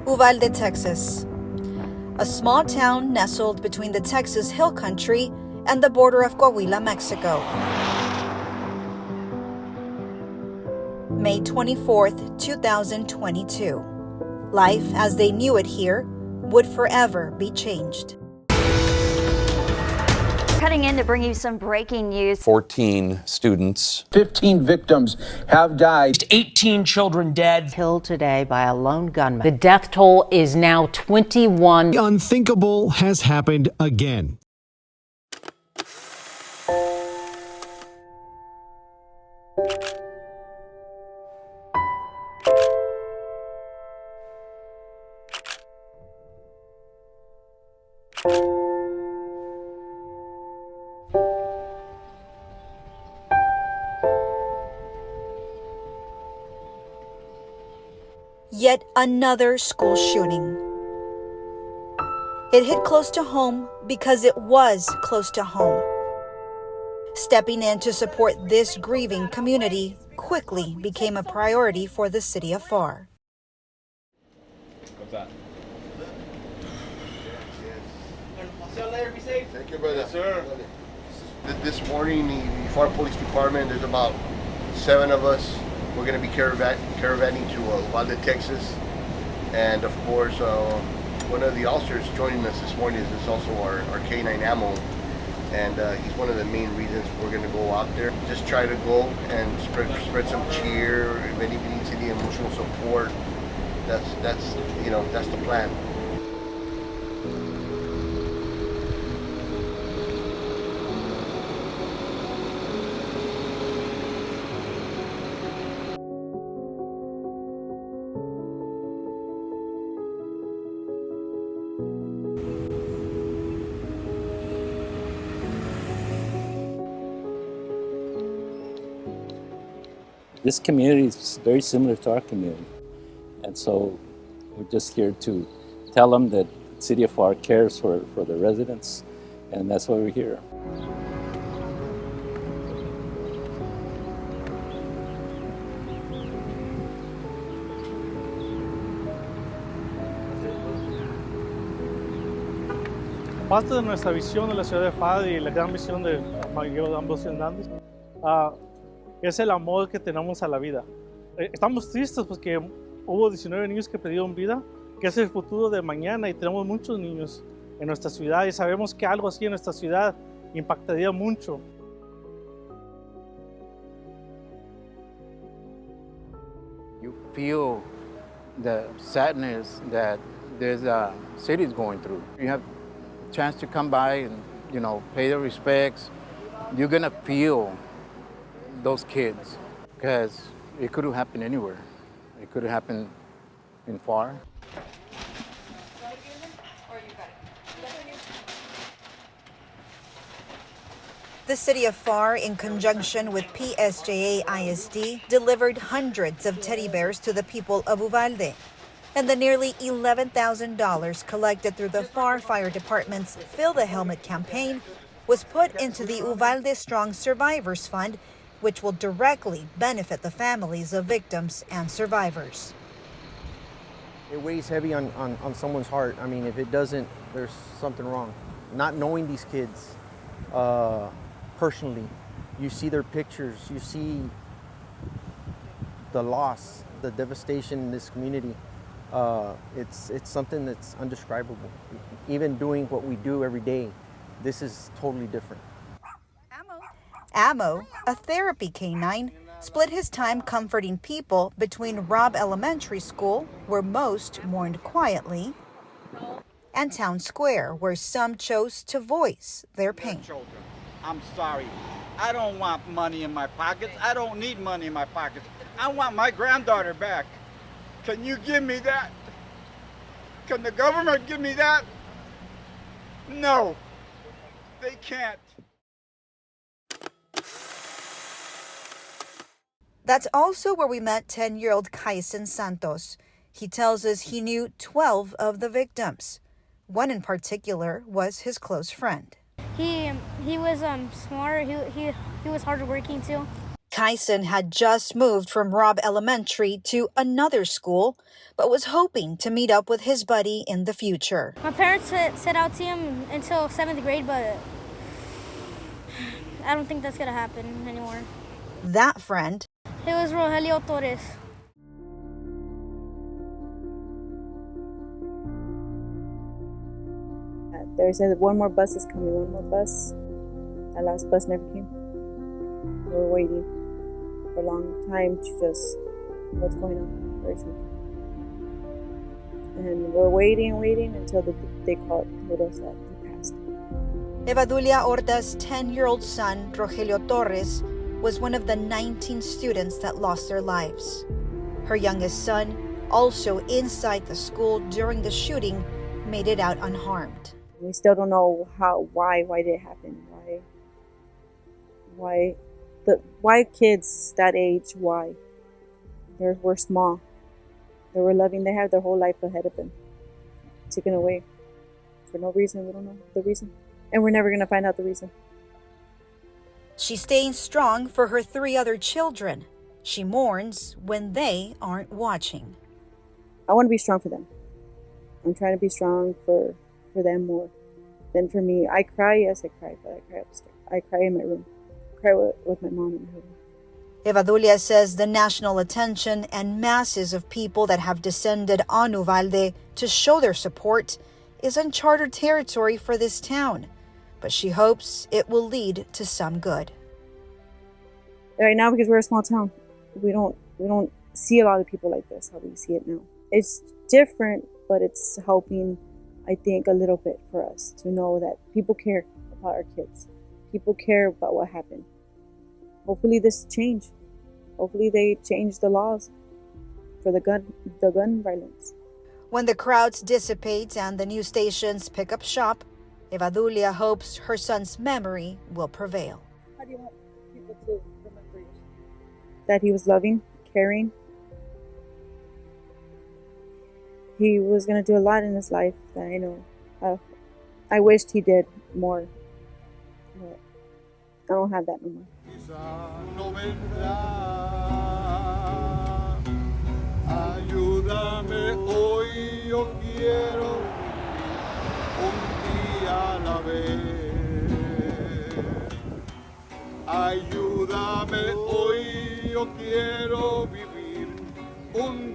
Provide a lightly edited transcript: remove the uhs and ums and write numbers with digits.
Uvalde, Texas. A small town nestled between the Texas Hill Country and the border of Coahuila, Mexico. May 24th, 2022. Life as they knew it here would forever be changed. Cutting in to bring you some breaking news. 14 students. 15 victims have died. 18 children dead. Killed today by a lone gunman. The death toll is now 21. The unthinkable has happened again. Yet another school shooting. It hit close to home because it was close to home. Stepping in to support this grieving community quickly became a priority for the City of Pharr. What's that? Thank you, brother. Yes, sir. This morning, the Pharr Police Department, there's about 7 of us. We're going to be caravanning to Uvalde, Texas. And of course, one of the officers joining us this morning is also our K9 ammo. And he's one of the main reasons we're going to go out there. Just try to go and spread some cheer. If anybody needs any emotional support, that's the plan. This community is very similar to our community. And so we're just here to tell them that the City of Pharr cares for the residents, and that's why we're here. Parte de nuestra visión de la ciudad de Pharr y la gran visión de ambos ciudadanos es el amor que tenemos a la vida. Estamos tristes porque hubo 19 niños que perdieron vida, que es el futuro de mañana, y tenemos muchos niños en nuestra ciudad y sabemos que algo así en nuestra ciudad impactaría mucho. You feel the sadness that this city is going through. You have a chance to come by and, pay their respects. You're gonna feel those kids, because it could have happened anywhere. It could have happened in Pharr. The City of Pharr, in conjunction with PSJA ISD, delivered hundreds of teddy bears to the people of Uvalde. And the nearly $11,000 collected through the Pharr Fire Department's Fill the Helmet campaign was put into the Uvalde Strong Survivors Fund, which will directly benefit the families of victims and survivors. It weighs heavy on someone's heart. I mean, if it doesn't, there's something wrong. Not knowing these kids personally, you see their pictures, you see the loss, the devastation in this community. It's something that's indescribable. Even doing what we do every day, this is totally different. Ammo, a therapy canine, split his time comforting people between Robb Elementary School, where most mourned quietly, and Town Square, where some chose to voice their pain. I'm sorry. I don't want money in my pockets. I don't need money in my pockets. I want my granddaughter back. Can you give me that? Can the government give me that? No, they can't. That's also where we met 10-year-old Kaisen Santos. He tells us he knew 12 of the victims. One in particular was his close friend. He was smart. He was hardworking too. Kaisen had just moved from Robb Elementary to another school, but was hoping to meet up with his buddy in the future. My parents said I'll see him until 7th grade, but I don't think that's going to happen anymore. That friend, it was Rogelio Torres. They said one more bus is coming, one more bus. That last bus never came. We were waiting for a long time to just, what's going on? Where is he? And we're waiting until they told us that he passed. Evadulia Horta's 10-year-old son, Rogelio Torres, was one of the 19 students that lost their lives. Her youngest son, also inside the school during the shooting, made it out unharmed. We still don't know why did it happen? Why kids that age? Why? We're small. They were loving. They had their whole life ahead of them. Taken away for no reason. We don't know the reason, and we're never gonna find out the reason. She's staying strong for her 3 other children. She mourns when they aren't watching. I want to be strong for them. I'm trying to be strong for them more than for me. I cry, yes, I cry, but I cry upstairs. I cry in my room. I cry with my mom in her room. Evadulia says the national attention and masses of people that have descended on Uvalde to show their support is uncharted territory for this town, but she hopes it will lead to some good. Right now, because we're a small town, we don't see a lot of people like this, how we see it now. It's different, but it's helping, I think, a little bit for us to know that people care about our kids. People care about what happened. Hopefully this change. Hopefully they change the laws for the gun violence. When the crowds dissipate and the news stations pick up shop, Evadulia hopes her son's memory will prevail. How do you want people to remember you? That he was loving, caring. He was going to do a lot in his life that I know. I wished he did more. But I don't have that no more. Ayúdame hoy, yo quiero un día a la vez. Ayúdame hoy, yo quiero vivir un